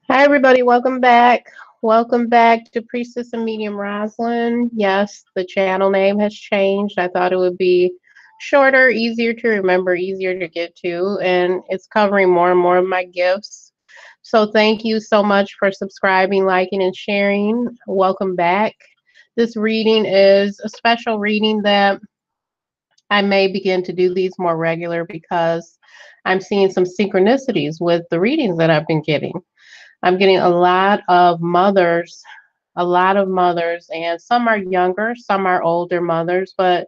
Hi, everybody. Welcome back. Welcome back to Priestess and Medium Roslyn. Yes, the channel name has changed. I thought it would be shorter, easier to remember, easier to get to, and it's covering more and more of my gifts. So, thank you so much for subscribing, liking, and sharing. Welcome back. This reading is a special reading that I may begin to do these more regular because I'm seeing some synchronicities with the readings that I've been getting. I'm getting a lot of mothers, and some are younger, some are older mothers, but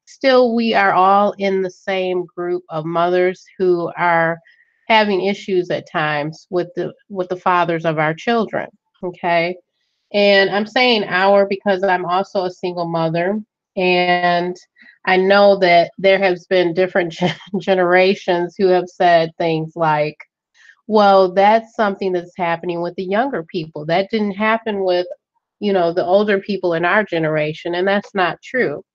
still we are all in the same group of mothers who are having issues at times with the fathers of our children. Okay. And I'm saying our because I'm also a single mother, and I know that there has been different generations who have said things like, well, that's something that's happening with the younger people. That didn't happen with, the older people in our generation, and that's not true.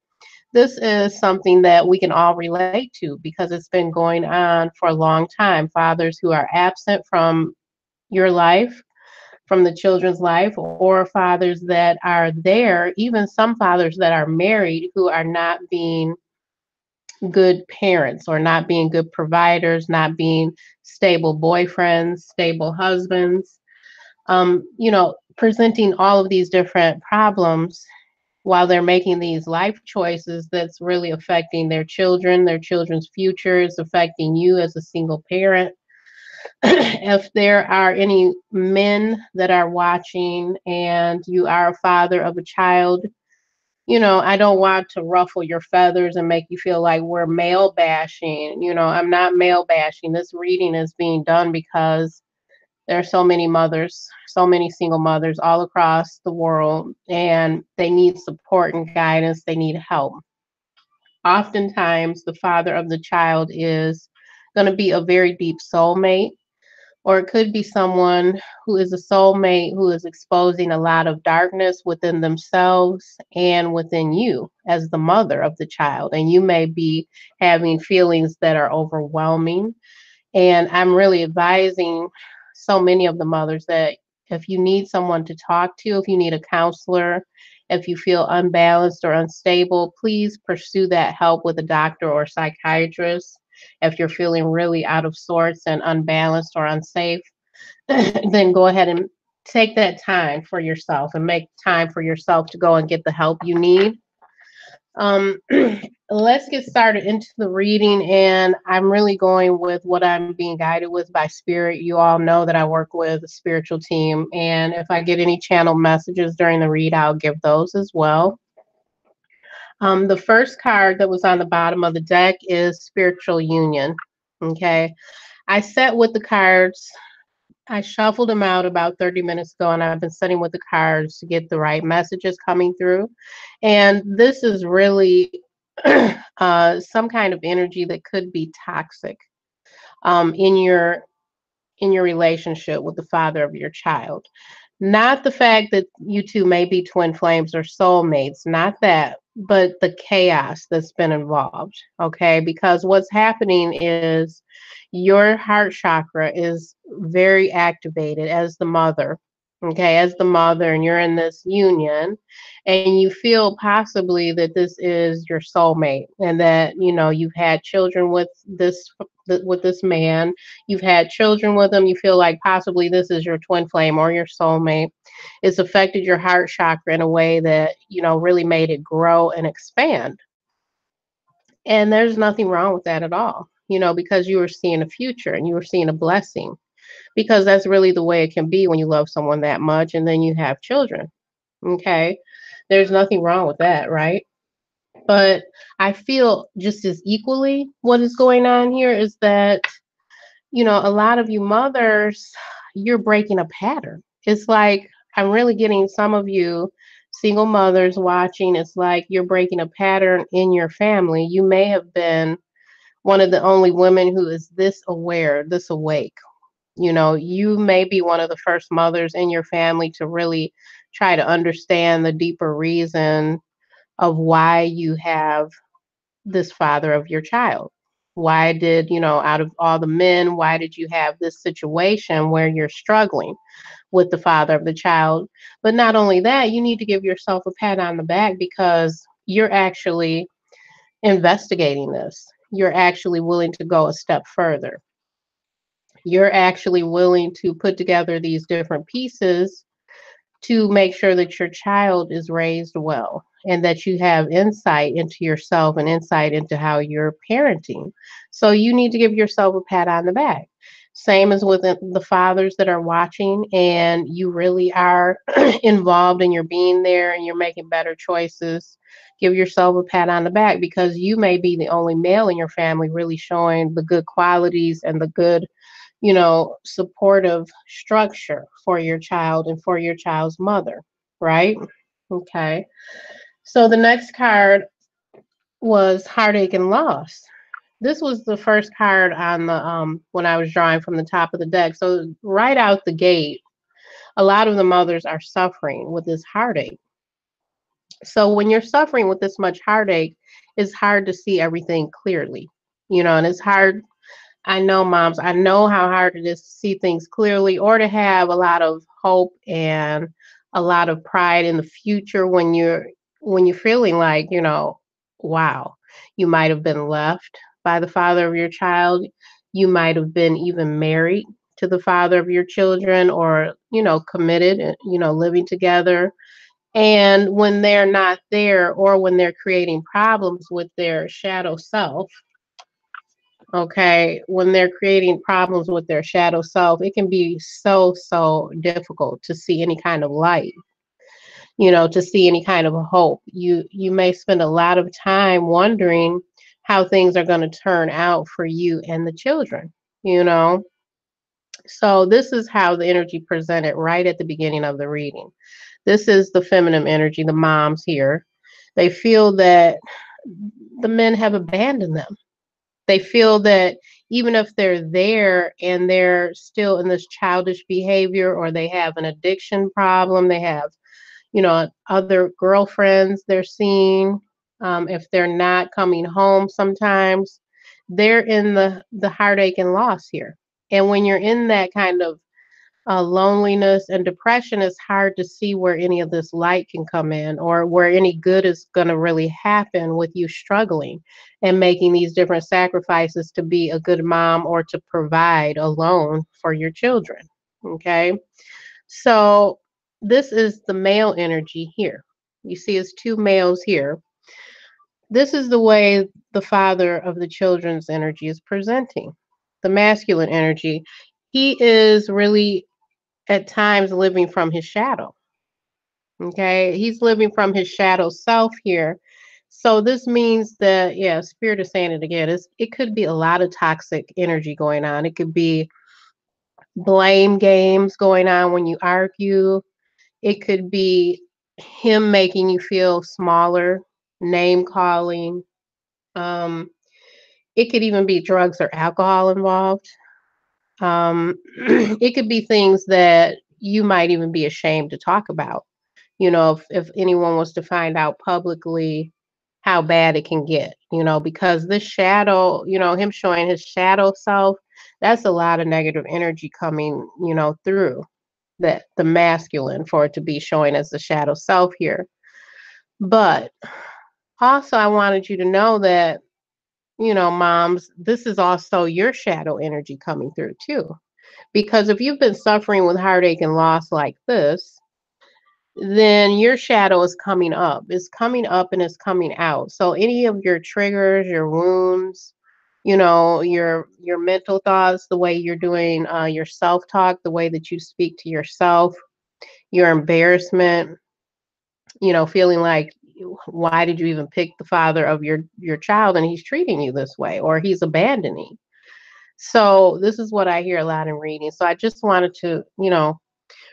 This is something that we can all relate to because it's been going on for a long time. Fathers who are absent from your life, from the children's life, or fathers that are there, even some fathers that are married who are not being good parents or not being good providers, not being stable boyfriends, stable husbands, presenting all of these different problems while they're making these life choices that's really affecting their children's future, is affecting you as a single parent. If there are any men that are watching and you are a father of a child, I don't want to ruffle your feathers and make you feel like we're male bashing. I'm not male bashing. This reading is being done because there are so many mothers, so many single mothers all across the world, and they need support and guidance. They need help. Oftentimes, the father of the child is going to be a very deep soulmate, or it could be someone who is a soulmate who is exposing a lot of darkness within themselves and within you as the mother of the child. And you may be having feelings that are overwhelming. And I'm really advising so many of the mothers that if you need someone to talk to, if you need a counselor, if you feel unbalanced or unstable, please pursue that help with a doctor or psychiatrist. If you're feeling really out of sorts and unbalanced or unsafe, then go ahead and take that time for yourself and make time for yourself to go and get the help you need. Um, let's get started into the reading, and I'm really going with what I'm being guided with by spirit. You all know that I work with a spiritual team, and if I get any channel messages during the read, I'll give those as well. The first card that was on the bottom of the deck is spiritual union. Okay, I set with the cards. I shuffled them out about 30 minutes ago, and I've been sitting with the cards to get the right messages coming through. And this is really some kind of energy that could be toxic um, in your in your relationship with the father of your child. Not the fact that you two may be twin flames or soulmates, not that, but the chaos that's been involved. Okay, because what's happening is your heart chakra is very activated as the mother. Okay, as the mother, and you're in this union, and you feel possibly that this is your soulmate, and that you've had children with this man. You've had children with him. You feel like possibly this is your twin flame or your soulmate. It's affected your heart chakra in a way that really made it grow and expand. And there's nothing wrong with that at all, because you were seeing a future and you were seeing a blessing, because that's really the way it can be when you love someone that much and then you have children. Okay. There's nothing wrong with that, right? But I feel just as equally what is going on here is that, a lot of you mothers, you're breaking a pattern. It's like I'm really getting some of you single mothers watching. It's like you're breaking a pattern in your family. You may have been one of the only women who is this aware, this awake. You may be one of the first mothers in your family to really try to understand the deeper reason of why you have this father of your child. Why did, out of all the men, why did you have this situation where you're struggling with the father of the child? But not only that, you need to give yourself a pat on the back because you're actually investigating this. You're actually willing to go a step further. You're actually willing to put together these different pieces to make sure that your child is raised well and that you have insight into yourself and insight into how you're parenting. So you need to give yourself a pat on the back. Same as with the fathers that are watching and you really are involved and you're being there and you're making better choices. Give yourself a pat on the back because you may be the only male in your family really showing the good qualities and the good, supportive structure for your child and for your child's mother, right? Okay. So the next card was heartache and loss. This was the first card on the when I was drawing from the top of the deck. So right out the gate, a lot of the mothers are suffering with this heartache. So when you're suffering with this much heartache, it's hard to see everything clearly. And it's hard. I know, moms, I know how hard it is to see things clearly or to have a lot of hope and a lot of pride in the future when you're feeling like, wow, you might have been left by the father of your child. You might have been even married to the father of your children or, committed, living together. And when they're not there or when they're creating problems with their shadow self, okay, when they're creating problems with their shadow self, it can be so, so difficult to see any kind of light, to see any kind of hope. You may spend a lot of time wondering how things are going to turn out for you and the children, you know. So this is how the energy presented right at the beginning of the reading. This is the feminine energy, the moms here. They feel that the men have abandoned them. They feel that even if they're there and they're still in this childish behavior or they have an addiction problem, they have, other girlfriends they're seeing, if they're not coming home sometimes, they're in the heartache and loss here. And when you're in that kind of loneliness and depression, it's hard to see where any of this light can come in or where any good is going to really happen with you struggling and making these different sacrifices to be a good mom or to provide alone for your children. Okay. So this is the male energy here. You see, it's two males here. This is the way the father of the children's energy is presenting. The masculine energy, he is really at times living from his shadow. Okay, he's living from his shadow self here. So this means that, yeah, spirit is saying it again. It could be a lot of toxic energy going on. It could be blame games going on when you argue. It could be him making you feel smaller, name calling. Um, it could even be drugs or alcohol involved. It could be things that you might even be ashamed to talk about. If anyone was to find out publicly how bad it can get, because this shadow, him showing his shadow self, that's a lot of negative energy coming, through that the masculine for it to be showing as the shadow self here. But also, I wanted you to know that, moms, this is also your shadow energy coming through too. Because if you've been suffering with heartache and loss like this, then your shadow is coming up. It's coming up and it's coming out. So any of your triggers, your wounds, your mental thoughts, the way you're doing your self-talk, the way that you speak to yourself, your embarrassment, feeling like why did you even pick the father of your child and he's treating you this way or he's abandoning. So this is what I hear a lot in reading. So I just wanted to,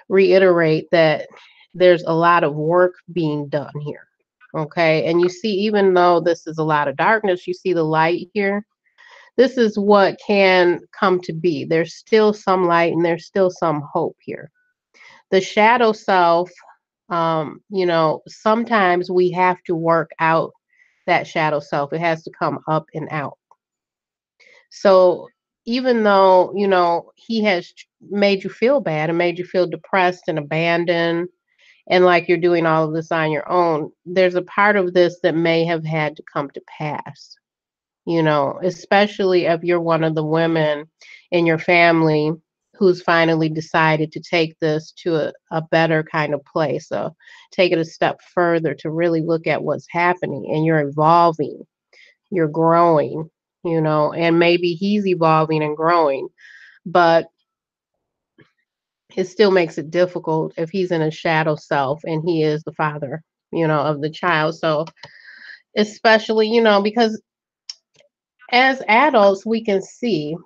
reiterate that there's a lot of work being done here. Okay. And you see, even though this is a lot of darkness, you see the light here. This is what can come to be. There's still some light and there's still some hope here. The shadow self, sometimes we have to work out that shadow self. It has to come up and out. So even though, he has made you feel bad and made you feel depressed and abandoned and like you're doing all of this on your own, there's a part of this that may have had to come to pass, especially if you're one of the women in your family who's finally decided to take this to a better kind of place. So take it a step further to really look at what's happening, and you're evolving, you're growing, and maybe he's evolving and growing, but it still makes it difficult if he's in a shadow self and he is the father, of the child. So especially, because as adults, we can see,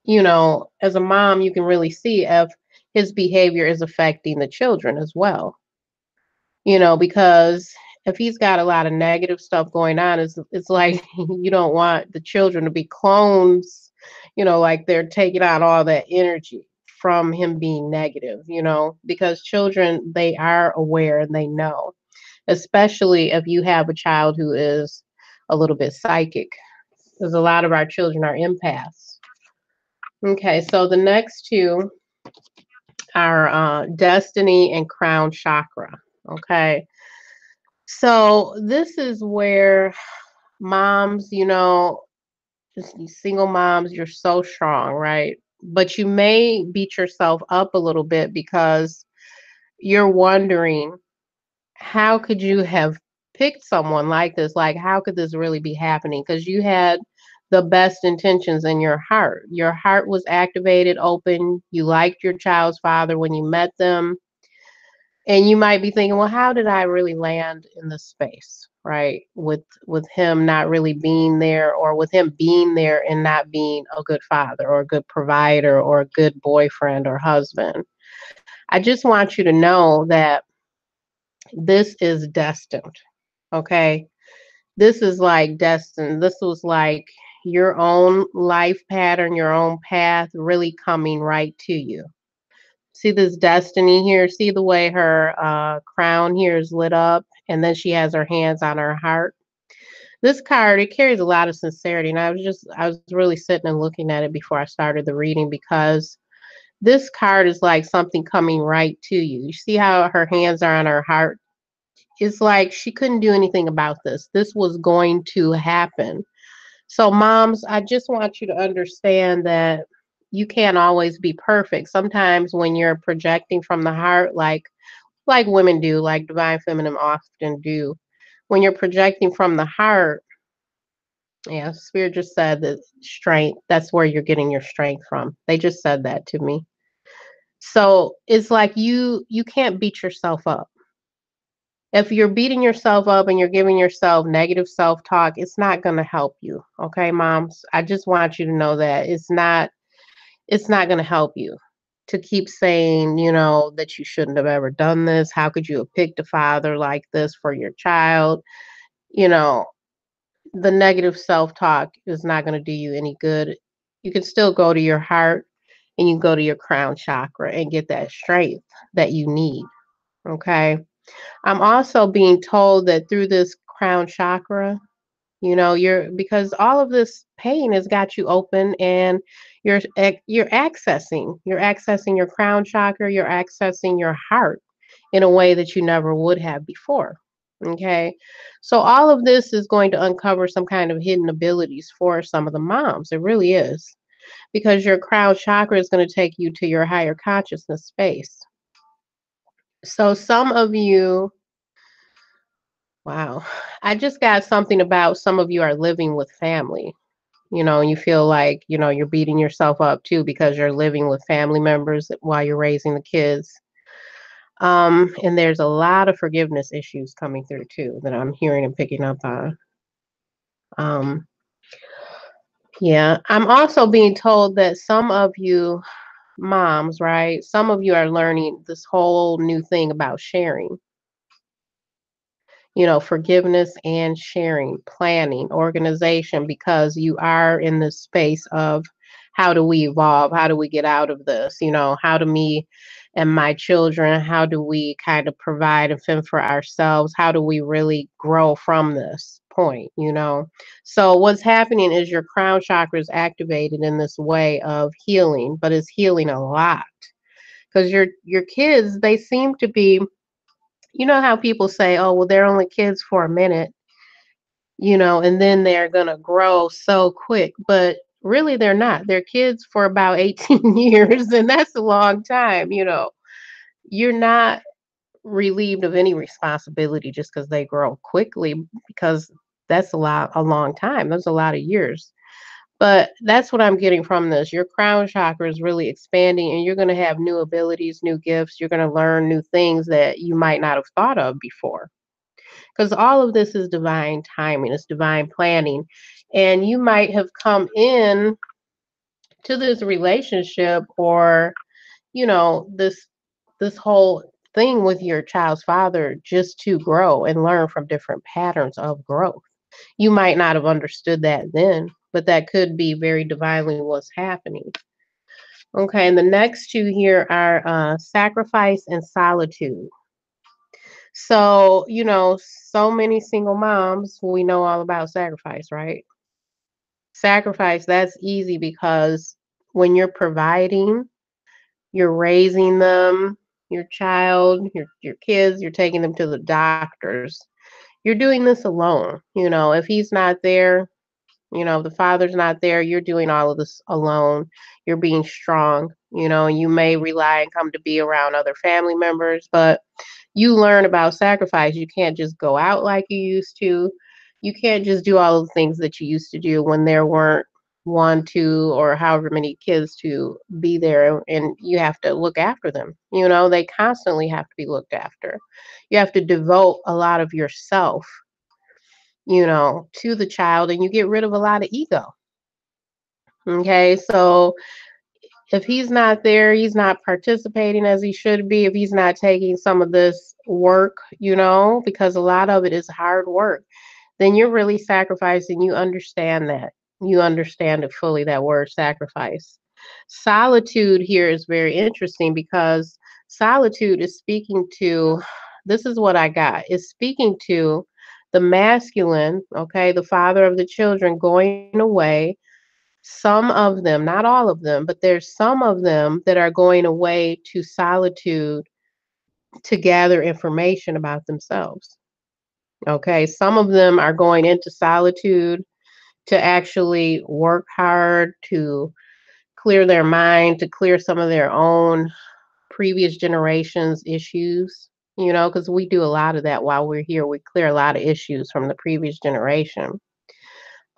as a mom, you can really see if his behavior is affecting the children as well, because if he's got a lot of negative stuff going on, it's like you don't want the children to be clones, like they're taking on all that energy from him being negative, because children, they are aware and they know, especially if you have a child who is a little bit psychic, because a lot of our children are empaths. Okay, so the next two are destiny and crown chakra. Okay, so this is where moms, just these single moms, you're so strong, right? But you may beat yourself up a little bit because you're wondering, how could you have picked someone like this? Like, how could this really be happening? Because you had the best intentions in your heart. Your heart was activated, open. You liked your child's father when you met them. And you might be thinking, well, how did I really land in this space, right? With him not really being there, or with him being there and not being a good father or a good provider or a good boyfriend or husband. I just want you to know that this is destined. Okay? This is like destined. This was like your own life pattern, your own path really coming right to you. See this destiny here? See the way her crown here is lit up, and then she has her hands on her heart. This card, it carries a lot of sincerity, and I was really sitting and looking at it before I started the reading, because this card is like something coming right to you. You see how her hands are on her heart? It's like she couldn't do anything about this. This was going to happen. So, moms, I just want you to understand that you can't always be perfect. Sometimes when you're projecting from the heart, like women do, like divine feminine often do, when you're projecting from the heart, yeah, spirit just said that strength, that's where you're getting your strength from. They just said that to me. So it's like you can't beat yourself up. If you're beating yourself up and you're giving yourself negative self-talk, it's not going to help you. Okay, moms? I just want you to know that it's not going to help you to keep saying, that you shouldn't have ever done this. How could you have picked a father like this for your child? You know, the negative self-talk is not going to do you any good. You can still go to your heart and you can go to your crown chakra and get that strength that you need. Okay? I'm also being told that through this crown chakra, you're, because all of this pain has got you open, and you're accessing your crown chakra, you're accessing your heart in a way that you never would have before. Okay. So all of this is going to uncover some kind of hidden abilities for some of the moms. It really is. Because your crown chakra is going to take you to your higher consciousness space. So some of you, wow. I just got something about some of you are living with family, and you feel like, you're beating yourself up too because you're living with family members while you're raising the kids. And there's a lot of forgiveness issues coming through too that I'm hearing and picking up on. Um, yeah, I'm also being told that some of you moms, right? Some of you are learning this whole new thing about sharing. Forgiveness and sharing, planning, organization, because you are in this space of how do we evolve? How do we get out of this? How do me and my children, how do we kind of provide and fend for ourselves? How do we really grow from this point, you know. So what's happening is your crown chakra is activated in this way of healing, but it's healing a lot because your kids, they seem to be, you know how people say, oh, well, they're only kids for a minute, you know, and then they're going to grow so quick. But really, they're not. They're kids for about 18 years, and that's a long time, you know. You're not relieved of any responsibility just because they grow quickly, because that's a long time. That's a lot of years. But that's what I'm getting from this. Your crown chakra is really expanding, and you're going to have new abilities, new gifts. You're going to learn new things that you might not have thought of before. Because all of this is divine timing, it's divine planning. And you might have come in to this relationship, or, you know, this whole thing with your child's father just to grow and learn from different patterns of growth. You might not have understood that then, but that could be very divinely what's happening. Okay, and the next two here are sacrifice and solitude. So, you know, so many single moms, we know all about sacrifice, right? Sacrifice, that's easy because when you're providing, you're raising them, your child, your kids, you're taking them to the doctors. You're doing this alone. You know, if he's not there, you know, the father's not there, you're doing all of this alone. You're being strong, you know, you may rely and come to be around other family members, but you learn about sacrifice. You can't just go out like you used to. You can't just do all the things that you used to do when there weren't one, two, or however many kids to be there, and you have to look after them. You know, they constantly have to be looked after. You have to devote a lot of yourself, you know, to the child, and you get rid of a lot of ego. Okay, so if he's not there, he's not participating as he should be, if he's not taking some of this work, you know, because a lot of it is hard work, then you're really sacrificing. You understand that. You understand it fully, that word sacrifice. Solitude here is very interesting because solitude is speaking to, this is what I got, is speaking to the masculine, okay, the father of the children going away. Some of them, not all of them, but there's some of them that are going away to solitude to gather information about themselves. Okay, some of them are going into solitude to actually work hard, to clear their mind, to clear some of their own previous generations' issues, you know, because we do a lot of that while we're here. We clear a lot of issues from the previous generation.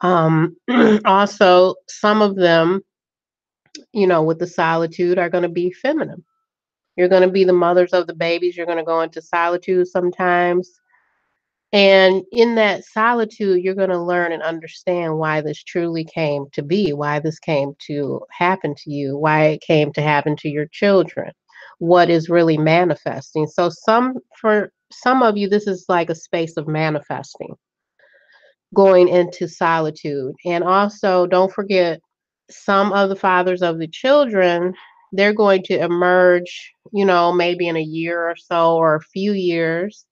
Also, some of them, you know, with the solitude are going to be feminine. You're going to be the mothers of the babies. You're going to go into solitude sometimes. And in that solitude, you're going to learn and understand why this truly came to be, why this came to happen to you, why it came to happen to your children, what is really manifesting. So for some of you, this is like a space of manifesting, going into solitude. And also, don't forget, some of the fathers of the children, they're going to emerge, you know, maybe in a year or so or a few years,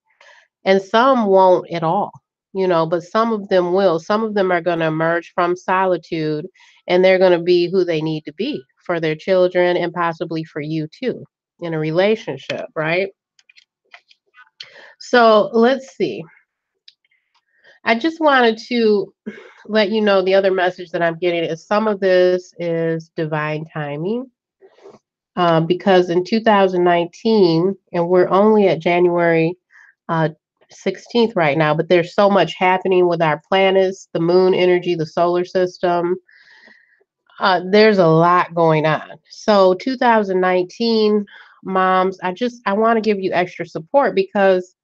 and some won't at all, you know, but some of them will. Some of them are going to emerge from solitude, and they're going to be who they need to be for their children and possibly for you too in a relationship, right? So let's see. I just wanted to let you know the other message that I'm getting is some of this is divine timing. Because in 2019, and we're only at January uh, 16th right now, but there's so much happening with our planets, the moon energy, the solar system. There's a lot going on. So 2019, moms, I want to give you extra support because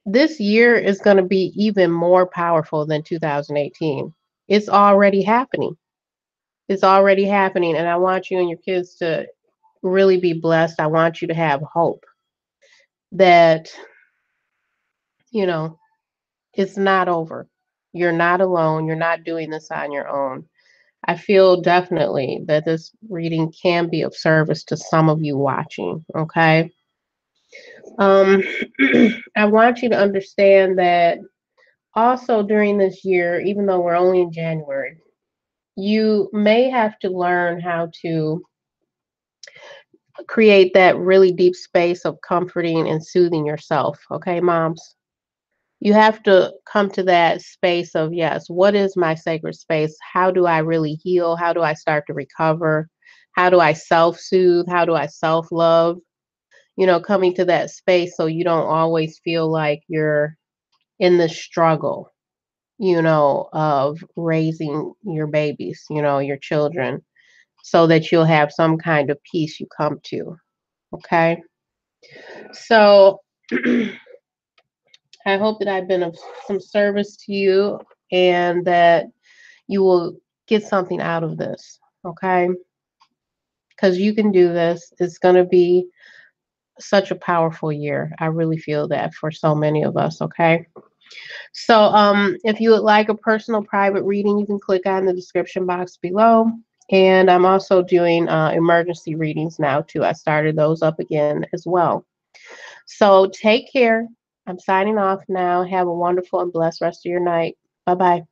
this year is going to be even more powerful than 2018. It's already happening. It's already happening, and I want you and your kids to really be blessed. I want you to have hope that, you know, it's not over. You're not alone. You're not doing this on your own. I feel definitely that this reading can be of service to some of you watching, okay? Um, I want you to understand that Also, during this year, even though we're only in January, you may have to learn how to create that really deep space of comforting and soothing yourself. Okay, moms? You have to come to that space of, yes, what is my sacred space? How do I really heal? How do I start to recover? How do I self soothe? How do I self love? Coming to that space so you don't always feel like you're in the struggle, of raising your babies, your children, so that you'll have some kind of peace you come to. Okay. So I hope that I've been of some service to you and that you will get something out of this. Okay. Because you can do this. It's going to be such a powerful year. I really feel that for so many of us. Okay. So, if you would like a personal private reading, you can click on the description box below. And I'm also doing emergency readings now, too. I started those up again as well. So, take care. I'm signing off now. Have a wonderful and blessed rest of your night. Bye bye.